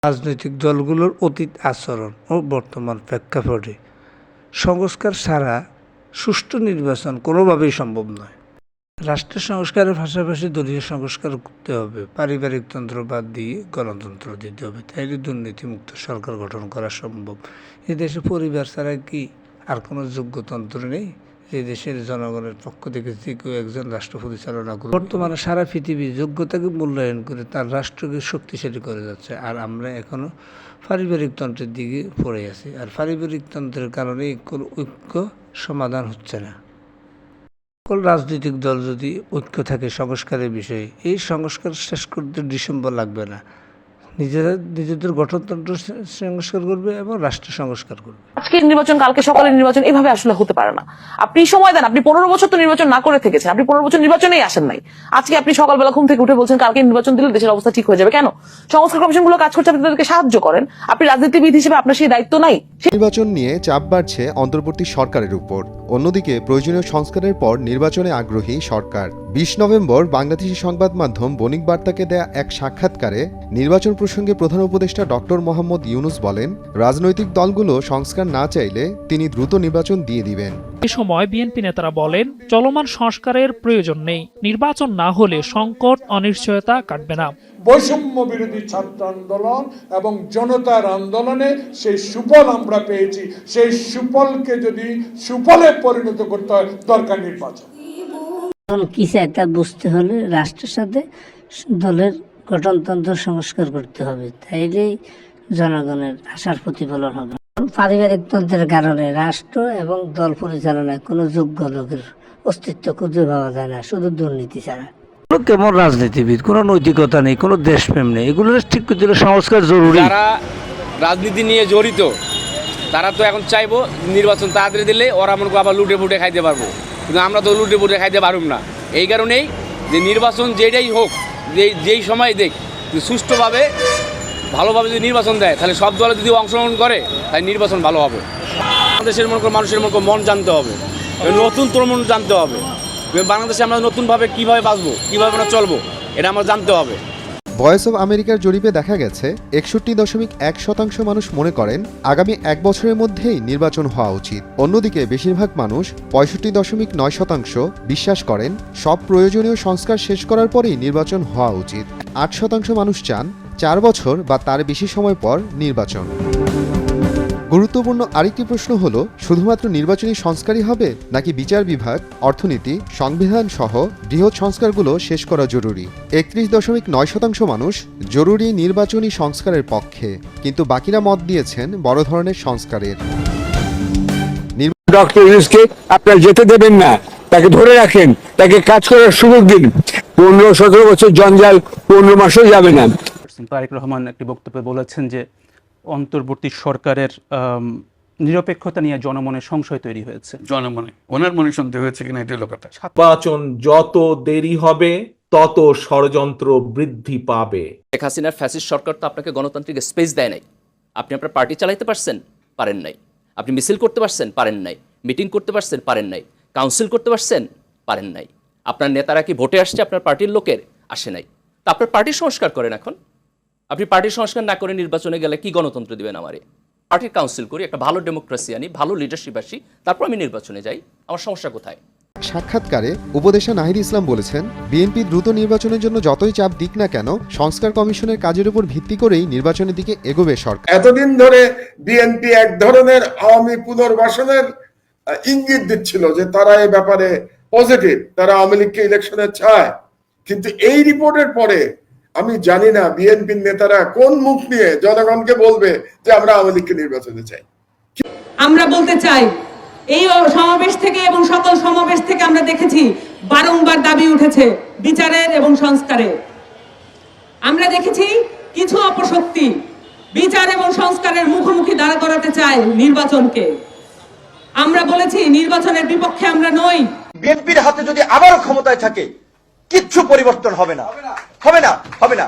রাজনৈতিক দলগুলোর অতীত আচরণ ও বর্তমান প্রেক্ষাপটে সংস্কার ছাড়া সুষ্ঠু নির্বাচন কোনোভাবেই সম্ভব নয়। রাষ্ট্র সংস্কারের পাশাপাশি দলীয় সংস্কার করতে হবে, পারিবারিক তন্ত্র বাদ দিয়ে গণতন্ত্র দিতে হবে, তাইলে দুর্নীতিমুক্ত সরকার গঠন করা সম্ভব। এ দেশে পরিবার ছাড়া কি আর কোনো যোগ্যতন্ত্র নেই যে দেশের জনগণের পক্ষ থেকে যে কেউ একজন রাষ্ট্র পরিচালনা করবে? বর্তমানে সারা পৃথিবী যোগ্যতাকে মূল্যায়ন করে তার রাষ্ট্রকে শক্তিশালী করে যাচ্ছে, আর আমরা এখনও পারিবারিক তন্ত্রের দিকে পড়ে আছি। আর পারিবারিক তন্ত্রের কারণে কোনো ঐক্য সমাধান হচ্ছে না। সকল রাজনৈতিক দল যদি ঐক্য থাকে সংস্কারের বিষয়ে, এই সংস্কার শেষ করতে ডিসেম্বর লাগবে না। নিজেদের গঠনতন্ত্র সংস্কার করবে এবং রাষ্ট্র সংস্কার করবে। আজকে নির্বাচন, কালকে সকালের নির্বাচন, এভাবে আসলে হতে পারে না। আপনি সময় দেন, আপনি 15 বছর তো নির্বাচন না করে থেকেছেন, আপনি 15 বছর নির্বাচনেই আসেন নাই। আজকে আপনি সকালবেলা ঘুম থেকে উঠে বলছেন কালকে নির্বাচন দিলে দেশের অবস্থা ঠিক হয়ে যাবে। কেন? সংস্কার কমিশন গুলো কাজ করছে, আপনি তাদেরকে সাহায্য করেন। আপনি রাজনীতিবিদ হিসেবে আপনার সেই দায়িত্ব নাই? নির্বাচন নিয়ে চাপ বাড়ছে অন্তর্বর্তী সরকারের উপর। অন্যদিকে প্রয়োজনীয় সংস্কারের পর নির্বাচনে আগ্রহী সরকার। 20 নভেম্বর বাংলাদেশি সংবাদ মাধ্যম বণিক বার্তাকে দেয়া এক সাক্ষাৎকারে নির্বাচন প্রসঙ্গে প্রধান উপদেষ্টা ডক্টর মোহাম্মদ ইউনুস বলেন, রাজনৈতিক দলগুলো সংস্কার না চাইলে তিনি দ্রুত নির্বাচন দিয়ে দিবেন। এ সময় বিএনপি নেতারা বলেন, চলমান সংস্কারের প্রয়োজন নেই, নির্বাচন না হলে সংকট অনিশ্চয়তা কাটবে না। বৈষম্য বিরোধী ছাত্র আন্দোলন এবং জনতার আন্দোলনে সেই সুফল আমরা পেয়েছি। সেই সুফলকে যদি সুফলে পরিণত করতে হয়, দরকার নির্বাচন। কি চাই তা বুঝতে হলে রাষ্ট্রের সাথে দলের গঠনতন্ত্র সংস্কার করতে হবে, তাইলেই জনগণের আশার প্রতিফলন হবে। পারিবারিক তন্ত্রের কারণে রাষ্ট্র এবং দল পরিচালনায় কোনো যোগ্য লোকের অস্তিত্ব খুঁজে পাওয়া যায় না, শুধু দুর্নীতি ছাড়া। কেমন রাজনীতিবিদ, কোনো নৈতিকতা নেই, কোনো দেশপ্রেম নেই, এগুলো ঠিক করতে হলে সংস্কার জরুরি। যারা রাজনীতি নিয়ে জড়িত তারা তো এখন চাইবো নির্বাচন তাড়াতাড়ি দিলে ওরা মনে করো আবার লুটে ফুটে খাইতে পারবো, কিন্তু আমরা তো লুটে ফুটে খাইতে পারব না। এই কারণেই যে নির্বাচন যেটাই হোক, যেই সময় দেখ, সুষ্ঠুভাবে ভালোভাবে যদি নির্বাচন দেয়, তাহলে সব দলে যদি অংশগ্রহণ করে তাহলে নির্বাচন ভালো হবে। বাংলাদেশের মনে করো মানুষের মনে করো মন জানতে হবে, নতুন তরুণ জানতে হবে। বাংলাদেশে আমরা নতুনভাবে কীভাবে বাঁচবো, কীভাবে আমরা চলবো, এটা আমরা জানতে হবে। ভয়েস অব আমেরিকার জরিপে দেখা গেছে 61.1% মানুষ মনে করেন আগামী 1 বছরের মধ্যেই নির্বাচন হওয়া উচিত। অন্যদিকে বেশিরভাগ মানুষ 65.9% বিশ্বাস করেন সব প্রয়োজনীয় সংস্কার শেষ করার পরেই নির্বাচন হওয়া উচিত। 8% মানুষ চান 4 বছর বা তার বেশি সময় পর নির্বাচন। গুরুত্বপূর্ণ আরেকটি প্রশ্ন হলো, শুধুমাত্র নির্বাচনী সংস্কারই হবে নাকি বিচার বিভাগ, অর্থনীতি, সংবিধান সহ বৃহৎ সংস্কারগুলো শেষ করা জরুরি? 31.9% মানুষ জরুরি নির্বাচনী সংস্কারের পক্ষে, কিন্তু বাকিরা মত দিয়েছেন বড় ধরনের সংস্কারের। ডক্টর ইউনূসকে আপনারা যেতে দেবেন না, তাকে ধরে রাখেন, তাকে কাজ করার সুযোগ দিন। 15-17 বছর জঞ্জাল 15 মাসও যাবে না। তারেক রহমান একটি বক্তব্যে বলেছেন যে অন্তর্বর্তী সরকারের নিরপেক্ষতা নিয়ে জনমনে সংশয় তৈরি হয়েছে। ওনার মনে সন্দেহ হয়েছে কিনা এটা হলো কথা। নির্বাচন যত দেরি হবে তত ষড়যন্ত্র বৃদ্ধি পাবে। শেখ হাসিনার ফ্যাসিস্ট সরকার তো আপনাকে গণতান্ত্রিক স্পেস দেয় নাই। আপনি আপনার পার্টি চালাইতে পারছেন, পারেন নাই। আপনি মিছিল করতে পারছেন, পারেন নাই। মিটিং করতে পারছেন, পারেন নাই। কাউন্সিল করতে পারছেন, পারেন নাই। আপনার নেতারা কি ভোটে আসছে আপনার পার্টির লোকের? আসে নাই। তা আপনার পার্টি সংস্কার করেন। এখন আপনি পার্টির সংস্কার না করে নির্বাচনে গেলে কি গণতন্ত্র দিবেন আমারে? পার্টির কাউন্সিল করি, একটা ভালো ডেমোক্রেসি আনি, ভালো লিডারশিপ আসি, তারপর আমি নির্বাচনে যাই। আমার সমস্যা কোথায়? সাক্ষাৎকারে উপদেষ্টা নাহিদ ইসলাম বলেছেন, বিএনপি দ্রুত নির্বাচনের জন্য যতই চাপ দিক না কেন, সংস্কার কমিশনের কাজের উপর ভিত্তি করেই নির্বাচনের দিকে এগোবে সরকার। এতদিন ধরে বিএনপি এক ধরনের আওয়ামী পুনর্বাসনের ইঙ্গিত দিচ্ছিল যে তারা এই ব্যাপারে পজিটিভ, তারা আওয়ামী লীগকে ইলেকশনে চায়। কিন্তু এই রিপোর্টের পরে আমি জানি না বিএনপির নেতারা কোন মুখ নিয়ে জনগণকে বলবে যে আমরা আওয়ামী লীগকে নির্বাচনে চাই। আমরা বলতে চাই, এই সমাবেশ থেকে এবং সকল সমাবেশ থেকে আমরা দেখেছি বারংবার দাবি উঠেছে বিচারের এবং সংস্কারের। আমরা দেখেছি কিছু অপশক্তি বিচার এবং সংস্কারের মুখোমুখি দাঁড়া করাতে চায় নির্বাচনকে। আমরা বলেছি নির্বাচনের বিপক্ষে আমরা নই। বিএনপির হাতে যদি আবারও ক্ষমতায় থাকে কিচ্ছু পরিবর্তন হবে না, হবে না, হবে না।